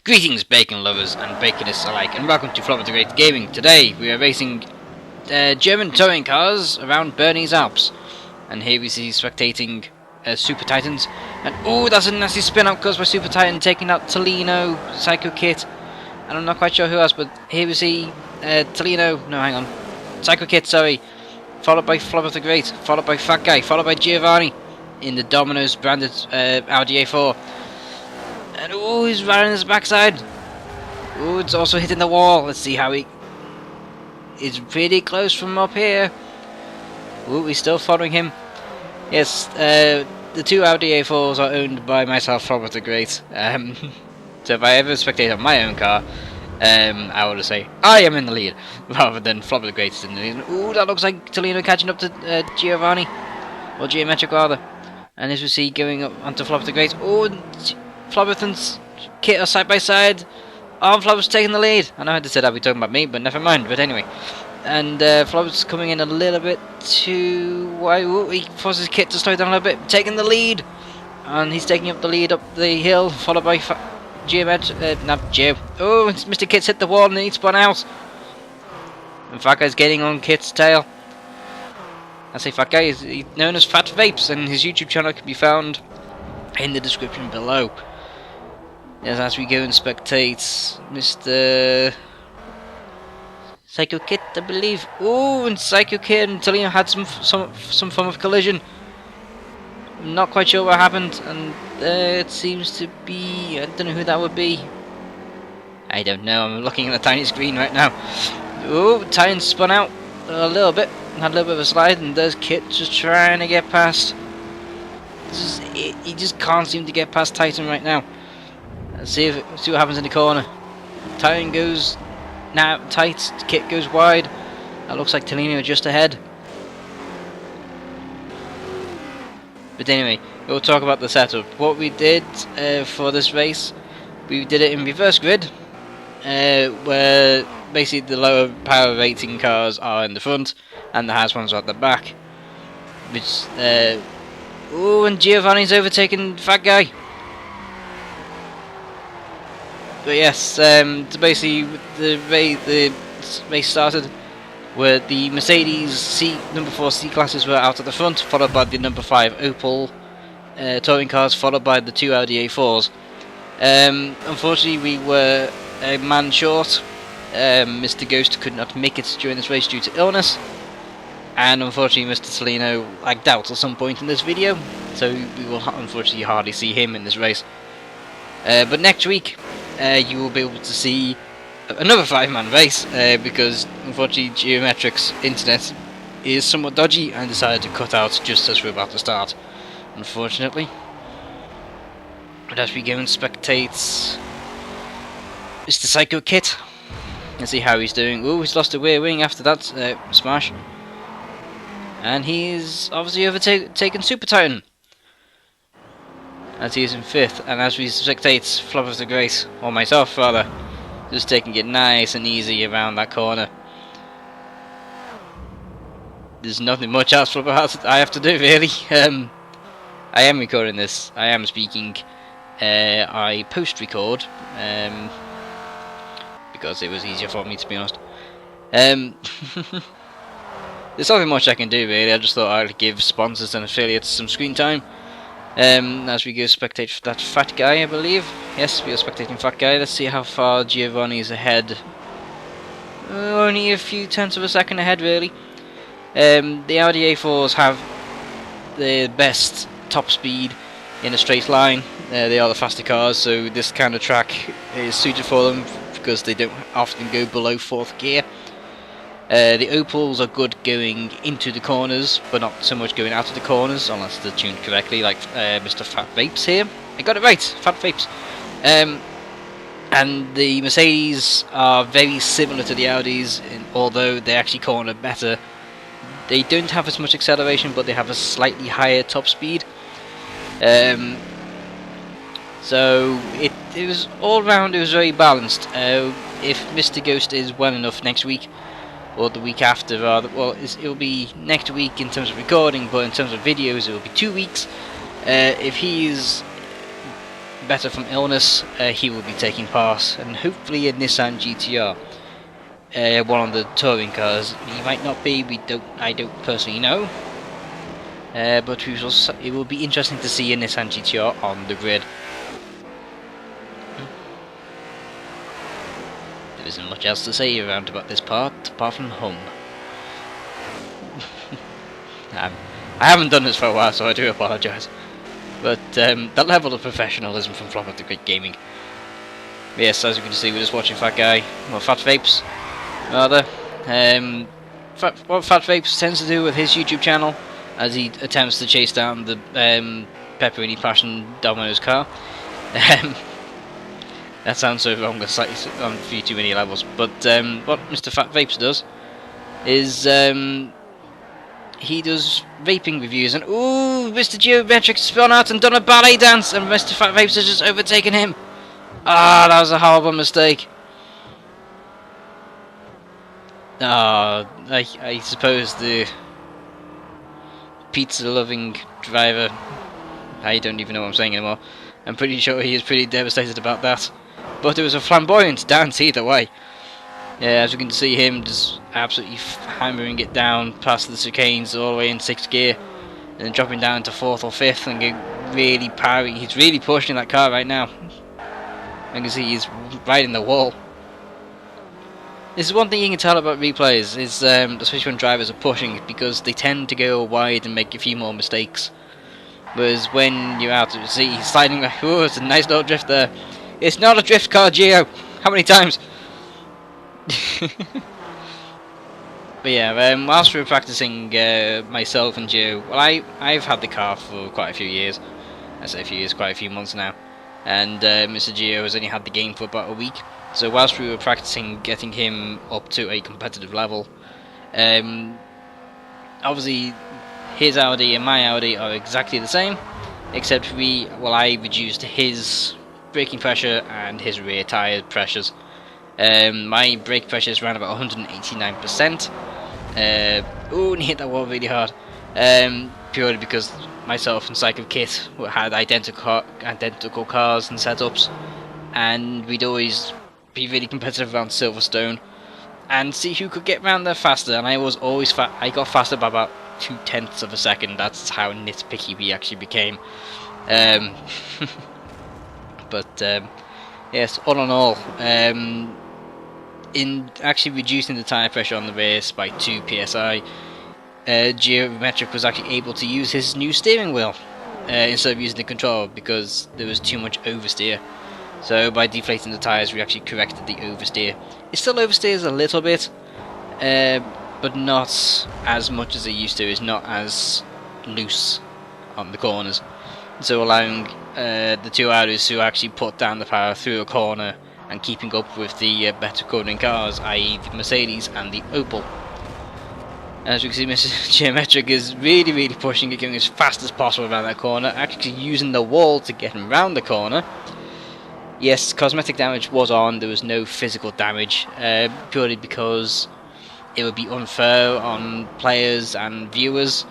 Greetings bacon lovers and baconists alike, and welcome to Flobaththegr8 Gaming. Today we are racing German touring cars around Bernese Alps, and here we see spectating Super Titans, and oh, that's a nasty spin out caused by Super Titan taking out Tolino, Psycho Kit, and I'm not quite sure who else, but here we see Tolino, no hang on, Psycho Kit, sorry, followed by Flobaththegr8, followed by Fat Guy, followed by Giovanni in the Domino's branded Audi A4. And oh, he's right on his backside. Oh, it's also hitting the wall. Let's see how he is pretty close from up here. Oh, he's still following him. Yes, the two Audi A4s are owned by myself, Flobaththegr8. So if I ever spectate on my own car, I will just say I am in the lead rather than Flobaththegr8 is in the lead. Oh, that looks like Tolino catching up to Giovanni, or Geometric rather. And as we see, going up onto Flobaththegr8. Oh. Flobath and Kit are side by side. Flobath's taking the lead. I know I said I'd be talking about me, but never mind. But anyway, and Flobath's coming in a little bit too wide. He forces Kit to slow down a little bit, taking the lead, and he's taking up the lead up the hill, followed by not Geo. Oh, Mr. Kit's hit the wall and he spun out. And Fat Guy's getting on Kit's tail. I say Fat Guy is known as Fat Vapes, and his YouTube channel can be found in the description below. Yes, as we go and spectate Mr. Psycho Kit, I believe. Oh, and Psycho Kit and Tolino had some form of collision. I'm not quite sure what happened, and it seems to be, I don't know who that would be. I don't know. I'm looking at the tiny screen right now. Oh, Titan spun out a little bit, had a little bit of a slide, and there's Kit just trying to get past. He just can't seem to get past Titan right now. Let's see what happens in the corner. Titan goes now tight, Kit goes wide. That looks like Tolino just ahead. But anyway, we'll talk about the setup. What we did for this race, we did it in reverse grid, where basically the lower power rating cars are in the front and the highest ones are at the back. Which, oh, and Giovanni's overtaken Fat Guy. But yes, so basically the race started where the Mercedes number 4 C classes were out at the front, followed by the number 5 Opel touring cars, followed by the 2 Audi A4s. Unfortunately, we were a man short. Mr. Ghost could not make it during this race due to illness, and unfortunately Mr. Tolino lagged out at some point in this video, so we will unfortunately hardly see him in this race. But next week you will be able to see another 5-man race, because unfortunately Geometric's internet is somewhat dodgy and decided to cut out just as we're about to start, unfortunately. But as we go and spectate Mr. Psycho Kit, let's see how he's doing. Oh, he's lost a rear wing after that smash, and he's obviously overtaken Super Titan, as he is in 5th, and as we spectate Flobaththegr8, or myself rather, just taking it nice and easy around that corner. There's nothing much else I have to do really. I am recording this, I am speaking, I post-record, because it was easier for me, to be honest. There's nothing much I can do really. I just thought I'd give sponsors and affiliates some screen time. As we go spectate that Fat Guy, I believe. Yes, we are spectating Fat Guy. Let's see how far Giovanni is ahead. Only a few tenths of a second ahead, really. The Audi A4s have the best top speed in a straight line. They are the faster cars, so this kind of track is suited for them because they don't often go below 4th gear. The Opels are good going into the corners, but not so much going out of the corners, unless they're tuned correctly, like Mr. Fat Vapes here. I got it right, Fat Vapes. And the Mercedes are very similar to the Audis, although they actually corner better. They don't have as much acceleration, but they have a slightly higher top speed. So it was all round, it was very balanced. If Mr. Ghost is well enough next week, or the week after rather, well, it'll be next week in terms of recording, but in terms of videos it will be 2 weeks. If he's better from illness, he will be taking part, and hopefully a Nissan GTR. One of the touring cars. He might not be. I don't personally know. But it will be interesting to see a Nissan GTR on the grid. There isn't much else to say around about this part, apart from home. I haven't done this for a while, so I do apologise. But the level of professionalism from Flobaththegr8 Gaming. Yes, as you can see, we're just watching Fat Guy, well, Fat Vapes, rather. What Fat Vapes tends to do with his YouTube channel, as he attempts to chase down the Pepperoni Passion Domino's car. That sounds so wrong, it's like on a few too many levels. But what Mr. Fat Vapes does is he does vaping reviews, and ooh, Mr. Geometric's spun out and done a ballet dance, and Mr. Fat Vapes has just overtaken him. Ah, that was a horrible mistake. Ah, I suppose the pizza-loving driver, I don't even know what I'm saying anymore. I'm pretty sure he is pretty devastated about that. But it was a flamboyant dance either way. Yeah, as you can see him just absolutely hammering it down past the chicanes all the way in 6th gear, and then dropping down to 4th or 5th and really powering. He's really pushing that car right now. You can see he's right in the wall. This is one thing you can tell about replays, is especially when drivers are pushing, because they tend to go wide and make a few more mistakes. Whereas when you're out at sea, he's sliding. Oh, it's a nice little drift there. It's not a drift car, Geo. How many times? But yeah, whilst we were practicing, myself and Geo, well, I've had the car for quite a few years. I say a few years, quite a few months now. And Mr. Geo has only had the game for about a week. So whilst we were practicing getting him up to a competitive level, obviously his Audi and my Audi are exactly the same, except I reduced his braking pressure and his rear tyre pressures. My brake pressure is around about 189%. Oh, and he hit that wall really hard. Purely because myself and Cycle Kit had identical cars and setups, and we'd always be really competitive around Silverstone and see who could get round there faster. And I was always I got faster by about 0.2 of a second. That's how nitpicky we actually became. But yes, all in all, in actually reducing the tyre pressure on the race by 2 psi, Geometric was actually able to use his new steering wheel instead of using the controller, because there was too much oversteer. So by deflating the tyres, we actually corrected the oversteer. It still oversteers a little bit, but not as much as it used to. It's not as loose on the corners, so allowing the two Audis to actually put down the power through a corner and keeping up with the better cornering cars, i.e. the Mercedes and the Opel. As you can see, Mr. Geometric is really pushing it, going as fast as possible around that corner, actually using the wall to get him round the corner. Yes, cosmetic damage was on, there was no physical damage, purely because it would be unfair on players and viewers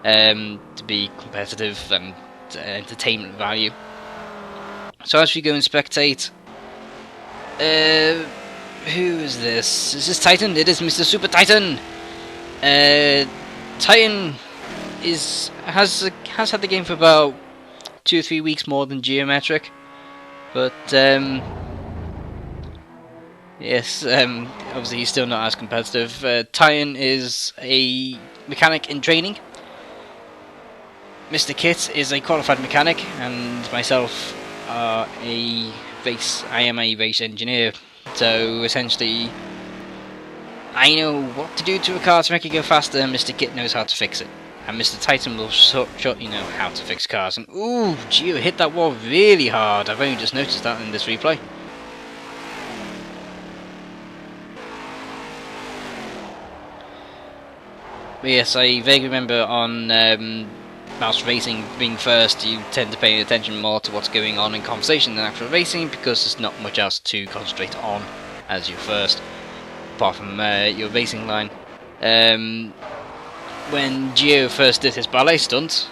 to be competitive and entertainment value. So as we go and spectate, who is this? Is this Titan? It is Mr. Super Titan! Titan has had the game for about 2 or 3 weeks more than Geometric, but yes, obviously he's still not as competitive. Titan is a mechanic in training. Mr. Kit is a qualified mechanic, and myself are I am a race engineer. So essentially, I know what to do to a car to make it go faster, and Mr. Kit knows how to fix it. And Mr. Titan will shortly know how to fix cars. And ooh, Geo hit that wall really hard. I've only just noticed that in this replay. But yes, I vaguely remember on whilst racing being first, you tend to pay attention more to what's going on in conversation than actual racing, because there's not much else to concentrate on as you're first, apart from your racing line. When Gio first did his ballet stunt,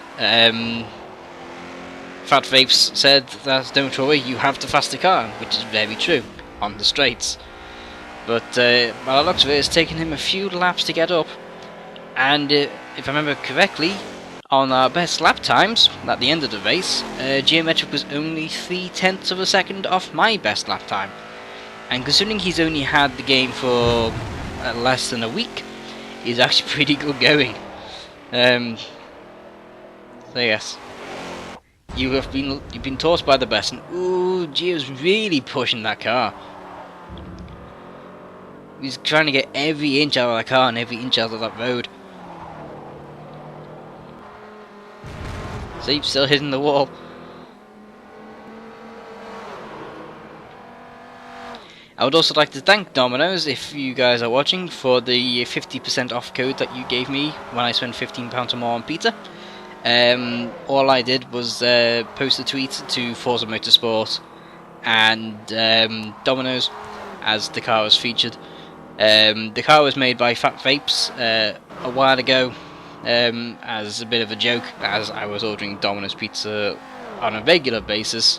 Fat Vapes said that, don't worry, you have the faster car, which is very true, on the straights. But by the looks of it, it's taken him a few laps to get up, and if I remember correctly, on our best lap times, at the end of the race, Geometric was only 0.3 of a second off my best lap time. And considering he's only had the game for less than a week, he's actually pretty good going. So yes, you've been taught by the best, and ooh, Gio's really pushing that car. He's trying to get every inch out of that car and every inch out of that road. See, he's still hitting the wall. I would also like to thank Domino's, if you guys are watching, for the 50% off code that you gave me when I spent £15 or more on pizza. All I did was post a tweet to Forza Motorsport and Domino's as the car was featured. The car was made by Fat Vapes a while ago as a bit of a joke, as I was ordering Domino's pizza on a regular basis.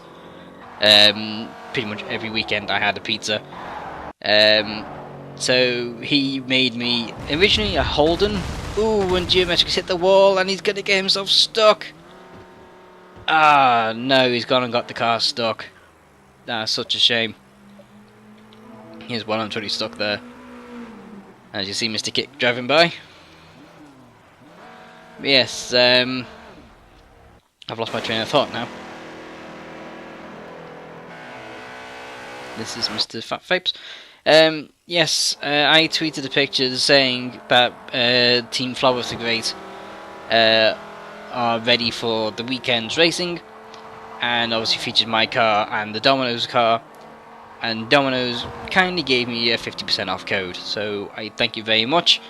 Pretty much every weekend I had a pizza. So he made me originally a Holden. Ooh, and Geometric hit the wall and he's gonna get himself stuck. Ah, no, he's gone and got the car stuck. That's such a shame. Here's one, I'm totally stuck there. As you see Mr. Kick driving by. Yes, I've lost my train of thought now. This is Mr. Fat Vapes. Yes, I tweeted a picture saying that Team Flobaththegr8 are ready for the weekend's racing, and obviously featured my car and the Domino's car, and Domino's kindly gave me a 50% off code, so I thank you very much.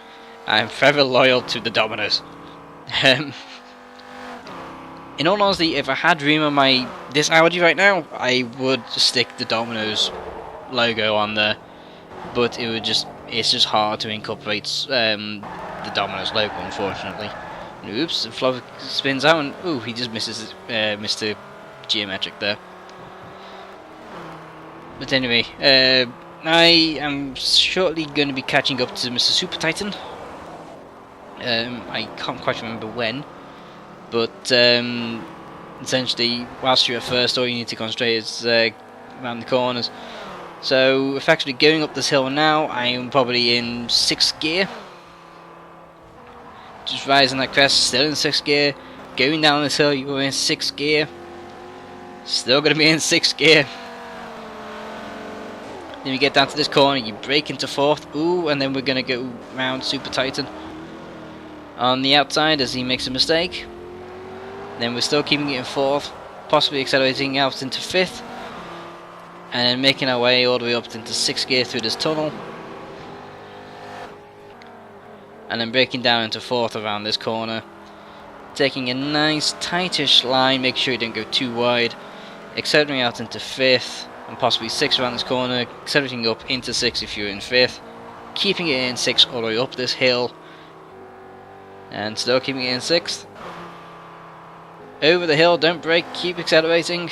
I'm forever loyal to the Domino's. In all honesty, if I had room on this Audi right now, I would stick the Domino's logo on there, but it's just hard to incorporate the Domino's logo, unfortunately. Oops, the Flo spins out and ooh, he just misses Mr. Geometric there. But anyway, I am shortly going to be catching up to Mr. Super Titan. I can't quite remember when, but essentially, whilst you're at first, all you need to concentrate is around the corners. So, effectively going up this hill now, I am probably in 6th gear. Just rising that crest, still in 6th gear. Going down this hill, you're in 6th gear. Still going to be in 6th gear. Then you get down to this corner, you brake into 4th. Ooh, and then we're going to go round Super Titan on the outside as he makes a mistake. Then we're still keeping it in 4th, possibly accelerating out into 5th, and then making our way all the way up into 6th gear through this tunnel, and then braking down into 4th around this corner, taking a nice tightish line, make sure you don't go too wide, accelerating out into 5th and possibly 6th around this corner, accelerating up into 6th if you're in 5th, keeping it in 6th all the way up this hill, and still keeping it in 6th. Over the hill, don't brake, keep accelerating.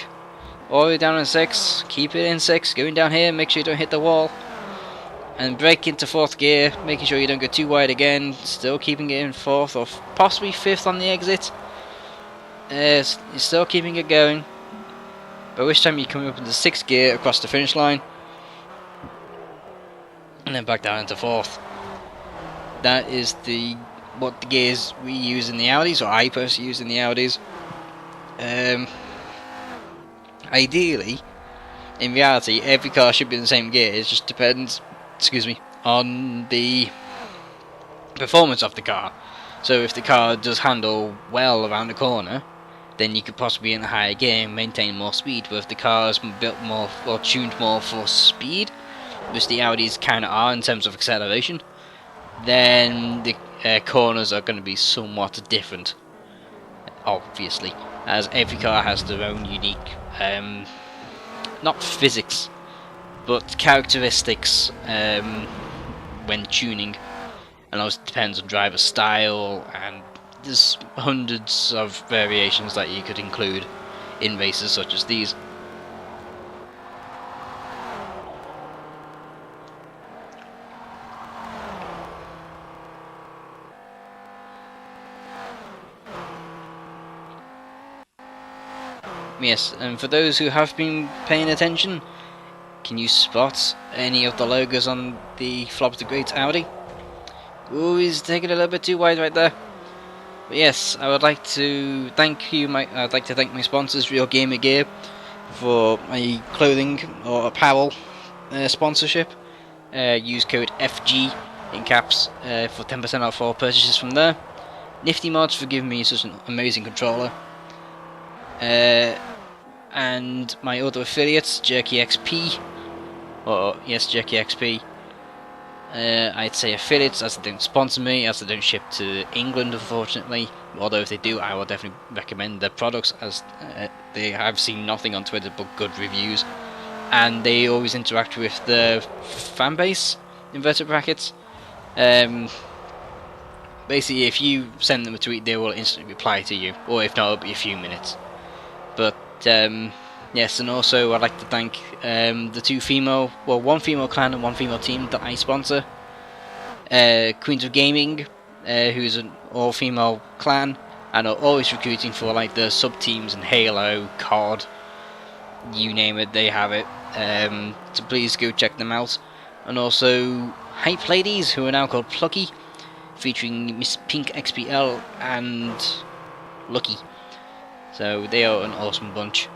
All the way down in 6th, keep it in 6th. Going down here, make sure you don't hit the wall. And brake into 4th gear, making sure you don't go too wide again. Still keeping it in 4th or possibly 5th on the exit. You're still keeping it going. By which time you're coming up into 6th gear across the finish line. And then back down into 4th. That is what the gears we use in the Audis, or I personally use in the Audis. Ideally, in reality, every car should be in the same gear. It just depends, on the performance of the car. So if the car does handle well around the corner, then you could possibly be in a higher gear and maintain more speed. But if the car is built more or tuned more for speed, which the Audis kind of are in terms of acceleration, then the corners are going to be somewhat different, obviously, as every car has their own unique, not physics, but characteristics when tuning, and also depends on driver style, and there's hundreds of variations that you could include in races such as these. Yes, and for those who have been paying attention, can you spot any of the logos on the Flobaththegr8 Audi? Ooh, he's taking a little bit too wide right there. But yes, I would like to thank you. I'd like to thank my sponsors, Real Gamer Gear, for my clothing or apparel sponsorship. Use code FG in caps for 10% off all purchases from there. Nifty Mods for giving me such an amazing controller. And my other affiliates, Jerky XP, or yes, Jerky XP. I'd say affiliates, as they don't sponsor me, as they don't ship to England, unfortunately. Although if they do, I will definitely recommend their products, as they have seen nothing on Twitter but good reviews, and they always interact with the fan base, inverted brackets. Basically, if you send them a tweet, they will instantly reply to you, or if not, it'll be a few minutes. But yes, and also I'd like to thank one female clan and one female team that I sponsor. Queens of Gaming, who's an all-female clan, and are always recruiting for like the sub-teams in Halo, COD, you name it, they have it. So please go check them out. And also Hype Ladies, who are now called Plucky, featuring Miss Pink XPL and Lucky. So they are an awesome bunch.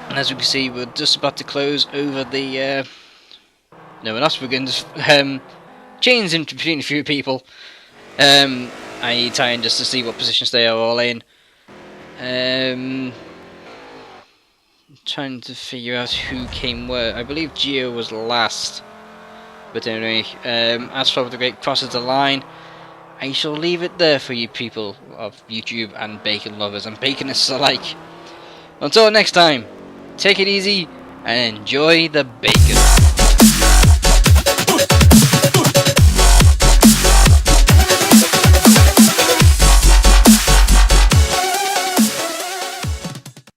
And as we can see, we're just about to close over the no, we're not, we're going to chains in between a few people. I need time just to see what positions they are all in. Trying to figure out who came where. I believe Gio was last. But anyway, as Flobaththegr8 crosses the line, I shall leave it there for you people of YouTube and bacon lovers and baconists alike. Until next time, take it easy and enjoy the bacon.